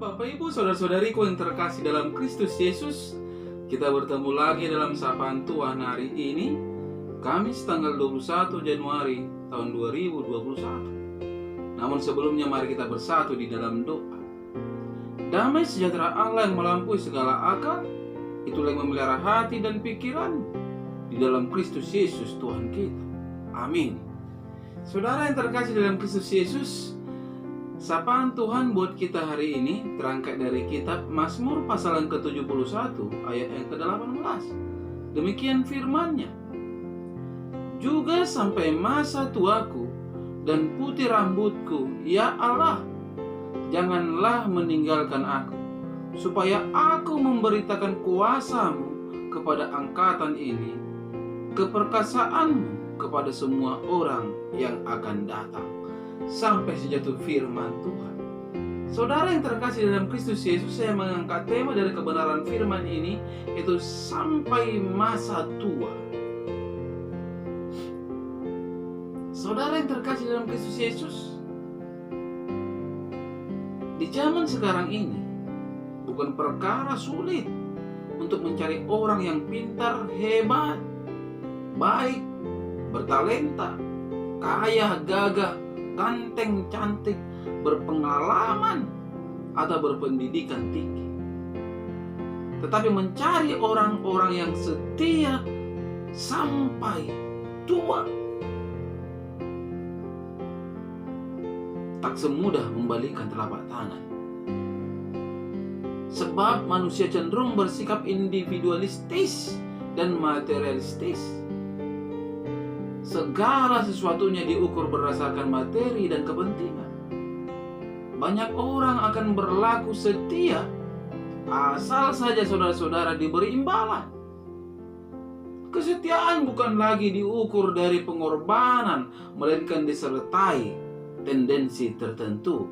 Bapak Ibu saudara-saudariku yang terkasih dalam Kristus Yesus, kita bertemu lagi dalam sapaan Tuhan hari ini, Kamis tanggal 21 Januari tahun 2021. Namun sebelumnya mari kita bersatu di dalam doa. Damai sejahtera Allah yang melampaui segala akal, itulah yang memelihara hati dan pikiran di dalam Kristus Yesus Tuhan kita. Amin. Saudara yang terkasih dalam Kristus Yesus, sapaan Tuhan buat kita hari ini terangkat dari kitab Mazmur pasal yang ke-71 ayat yang ke-18. Demikian firman-Nya. Juga sampai masa tuaku dan putih rambutku, ya Allah, janganlah meninggalkan aku, supaya aku memberitakan kuasa-Mu kepada angkatan ini, keperkasaanmu kepada semua orang yang akan datang. Sampai sejatuh firman Tuhan. Saudara yang terkasih dalam Kristus Yesus, saya mengangkat tema dari kebenaran firman ini, yaitu sampai masa tua. Saudara yang terkasih dalam Kristus Yesus, di zaman sekarang ini bukan perkara sulit untuk mencari orang yang pintar, hebat, baik, bertalenta, kaya, gagah, ganteng, cantik, berpengalaman, atau berpendidikan tinggi. Tetapi mencari orang-orang yang setia sampai tua tak semudah membalikan telapak tangan. Sebab manusia cenderung bersikap individualistis dan materialistis. Segala sesuatunya diukur berdasarkan materi dan kepentingan. Banyak orang akan berlaku setia asal saja saudara-saudara diberi imbalan. Kesetiaan bukan lagi diukur dari pengorbanan, melainkan disertai tendensi tertentu,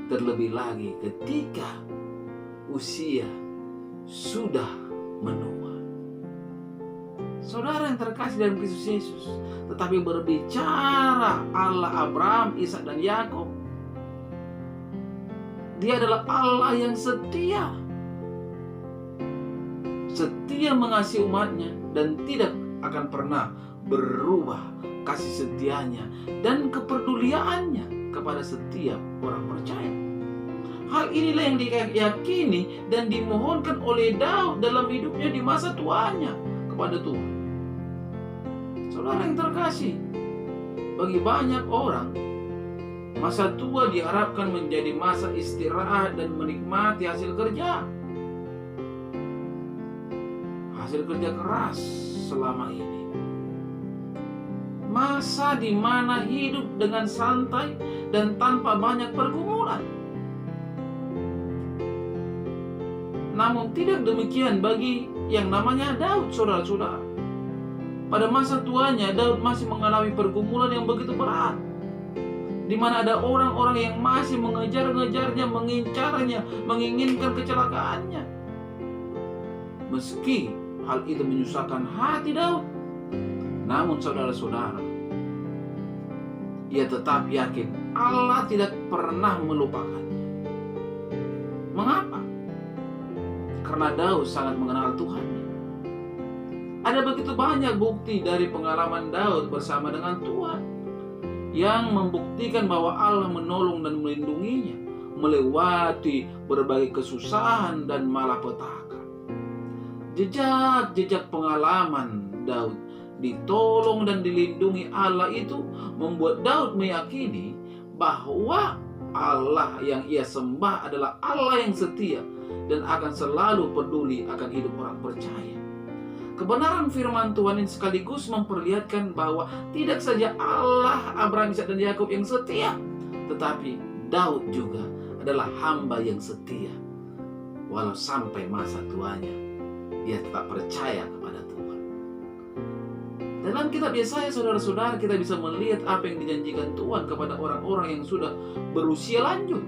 terlebih lagi ketika usia sudah menua. Saudara yang terkasih dalam Kristus Yesus, tetapi berbicara Allah Abraham, Ishak dan Yakub, Dia adalah Allah yang setia. Setia mengasihi umatnya dan tidak akan pernah berubah kasih setianya dan kepeduliannya kepada setiap orang percaya. Hal inilah yang diyakini dan dimohonkan oleh Daud dalam hidupnya di masa tuanya kepada Tuhan. Saudara yang terkasih, bagi banyak orang, masa tua diharapkan menjadi masa istirahat dan menikmati hasil kerja. Hasil kerja keras selama ini. Masa di mana hidup dengan santai dan tanpa banyak pergumulan. Namun tidak demikian bagi yang namanya Daud, saudara-saudara. Pada masa tuanya, Daud masih mengalami pergumulan yang begitu berat, di mana ada orang-orang yang masih mengejar-ngejarnya, mengincarnya, menginginkan kecelakaannya. Meski hal itu menyusahkan hati Daud, namun saudara-saudara, ia tetap yakin Allah tidak pernah melupakannya. Mengapa? Karena Daud sangat mengenal Tuhan. Ada begitu banyak bukti dari pengalaman Daud bersama dengan Tuhan yang membuktikan bahwa Allah menolong dan melindunginya melewati berbagai kesusahan dan malapetaka. Jejak-jejak pengalaman Daud ditolong dan dilindungi Allah itu membuat Daud meyakini bahwa Allah yang ia sembah adalah Allah yang setia dan akan selalu peduli akan hidup orang percaya. Kebenaran firman Tuhan ini sekaligus memperlihatkan bahwa tidak saja Allah Abraham, Ishak dan Yakub yang setia, tetapi Daud juga adalah hamba yang setia. Walau sampai masa tuanya, ia tetap percaya kepada Tuhan. Dalam kitab Yesaya, saudara-saudara, kita bisa melihat apa yang dijanjikan Tuhan kepada orang-orang yang sudah berusia lanjut.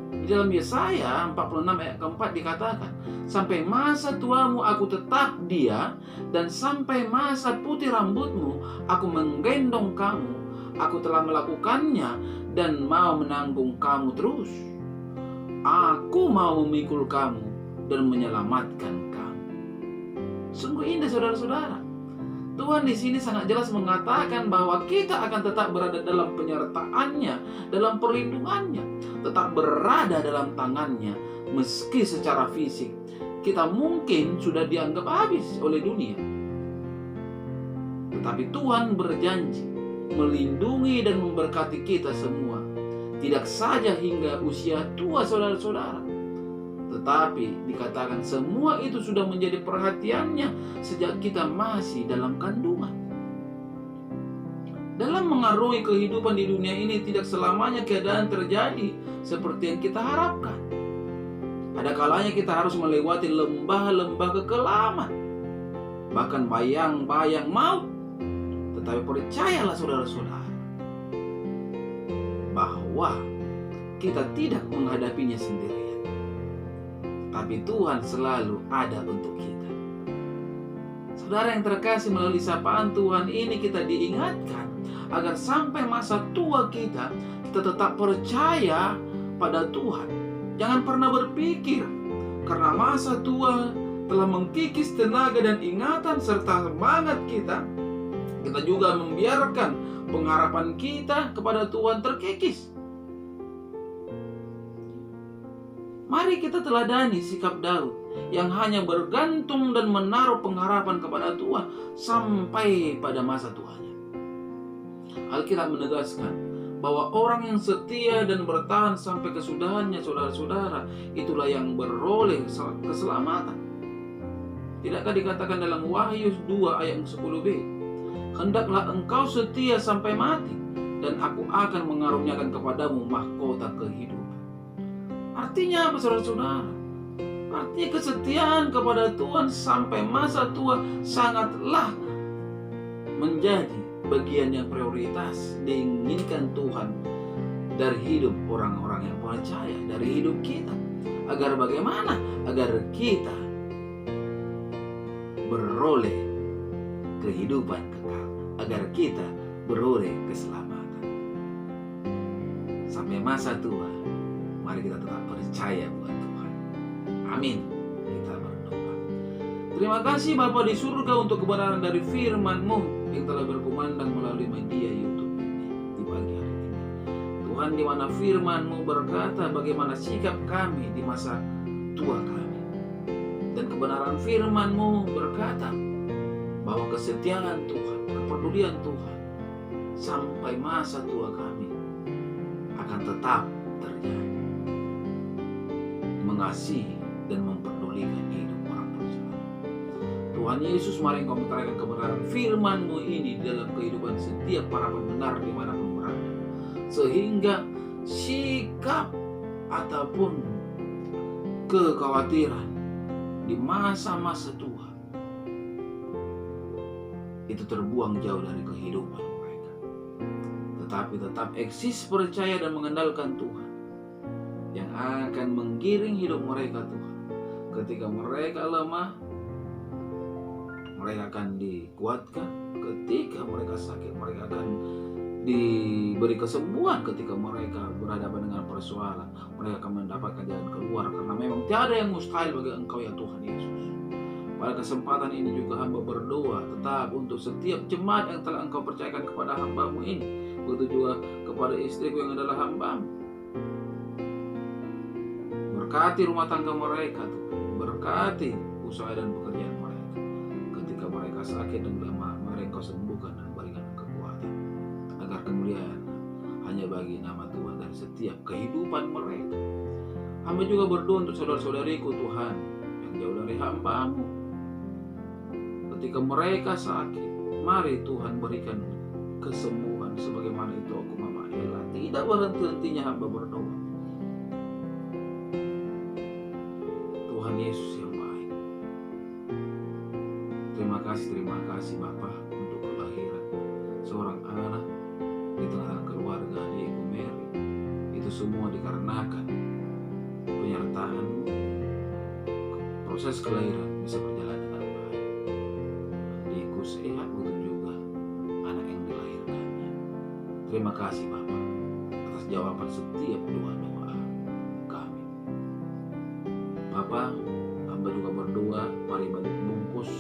Di dalam Yesaya 46 ayat keempat dikatakan, sampai masa tuamu aku tetap dia, dan sampai masa putih rambutmu aku menggendong kamu. Aku telah melakukannya dan mau menanggung kamu terus. Aku mau memikul kamu dan menyelamatkan kamu. Sungguh indah saudara-saudara. Tuhan di sini sangat jelas mengatakan bahwa kita akan tetap berada dalam penyertaannya, dalam perlindungannya, tetap berada dalam tangannya, meski secara fisik kita mungkin sudah dianggap habis oleh dunia. Tetapi Tuhan berjanji melindungi dan memberkati kita semua, tidak saja hingga usia tua saudara-saudara, tetapi dikatakan semua itu sudah menjadi perhatiannya sejak kita masih dalam kandungan. Dalam mengarungi kehidupan di dunia ini, tidak selamanya keadaan terjadi seperti yang kita harapkan. Ada kalanya kita harus melewati lembah-lembah kekelaman, bahkan bayang-bayang maut. Tetapi percayalah saudara-saudara, bahwa kita tidak menghadapinya sendirian, tapi Tuhan selalu ada untuk kita. Saudara yang terkasih, melalui sapaan Tuhan ini kita diingatkan agar sampai masa tua kita tetap percaya pada Tuhan. Jangan pernah berpikir karena masa tua telah mengkikis tenaga dan ingatan serta semangat kita juga membiarkan pengharapan kita kepada Tuhan terkikis. Mari kita teladani sikap Daud yang hanya bergantung dan menaruh pengharapan kepada Tuhan sampai pada masa tuanya. Alkitab menegaskan bahwa orang yang setia dan bertahan sampai kesudahannya, saudara-saudara, itulah yang beroleh keselamatan. Tidakkah dikatakan dalam Wahyu 2 ayat 10b, hendaklah engkau setia sampai mati, dan aku akan mengaruniakan kepadamu mahkota kehidupan. Artinya apa saudara-saudara? Artinya kesetiaan kepada Tuhan sampai masa tua sangatlah menjadi bagian yang prioritas diinginkan Tuhan dari hidup orang-orang yang percaya, dari hidup kita. Agar bagaimana? Agar kita beroleh kehidupan kekal, agar kita beroleh keselamatan. Sampai masa tua, mari kita tetap percaya buat Tuhan. Amin. Kita berdoa. Terima kasih Bapa di surga untuk kebenaran dari firman-Mu yang telah berkumandang melalui media YouTube ini di pagi hari ini. Tuhan, di mana firman-Mu berkata bagaimana sikap kami di masa tua kami, dan kebenaran firman-Mu berkata bahwa kesetiaan Tuhan, kepedulian Tuhan sampai masa tua kami akan tetap terjadi, mengasihi dan memperdulikan hidup orang bersalah. Tuhan Yesus, mari Engkau meterangkan kebenaran firman-Mu ini dalam kehidupan setiap para pendengar dimanapun berada, sehingga sikap ataupun kekhawatiran di masa-masa tua itu terbuang jauh dari kehidupan mereka, tetapi tetap eksis percaya dan mengandalkan Tuhan yang akan menggiring hidup mereka. Tuhan, ketika mereka lemah, mereka akan dikuatkan. Ketika mereka sakit, mereka akan diberi kesembuhan. Ketika mereka berhadapan dengan persoalan, mereka akan mendapatkan jalan keluar, karena memang tiada yang mustahil bagi Engkau ya Tuhan Yesus. Pada kesempatan ini juga hamba berdoa tetap untuk setiap jemaat yang telah Engkau percayakan kepada hamba-Mu ini, begitu juga kepada istriku yang adalah hamba-Mu. Berkati rumah tangga mereka, Tuhan. Berkati usaha dan pekerjaan mereka. Ketika mereka sakit dan lemah, mari Engkau sembuhkan dan berikan kekuatan, agar kemuliaan hanya bagi nama Tuhan dan setiap kehidupan mereka. Hamba juga berdoa untuk saudara-saudariku Tuhan yang jauh dari hamba-Mu. Ketika mereka sakit, mari Tuhan berikan kesembuhan sebagaimana itu aku Mama Ella. Tidak berhenti-hentinya hamba berdoa. Tuhan Yesus yang baik. Terima kasih Bapa untuk kelahiran seorang anak di tengah keluarga di Ibu Mary. Itu semua dikarenakan penyertaan-Mu. Proses kelahiran bisa berjalan dengan baik. Adikku sehat, begitu juga anak yang dilahirkannya. Terima kasih Bapa atas jawaban setiap doa-doa kami. Bapa, hamba juga berdoa, mari balik bungkus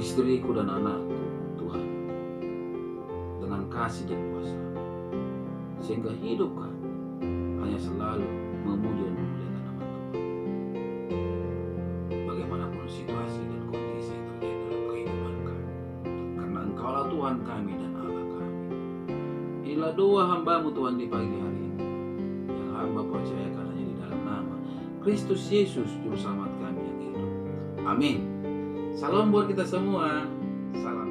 istriku dan anakku, Tuhan, dengan kasih dan kuasa, sehingga hidup kami hanya selalu memuji dan memuliakan nama Tuhan. Bagaimanapun situasi dan kondisi yang terjadi dalam kehidupan kami, karena Engkaulah Tuhan kami dan Allah kami. Inilah doa hamba-Mu Tuhan di pagi hari ini, yang hamba percayakan hanya di dalam nama Kristus Yesus Juru Selamat kami yang hidup. Amin. Salam buat kita semua. Salam.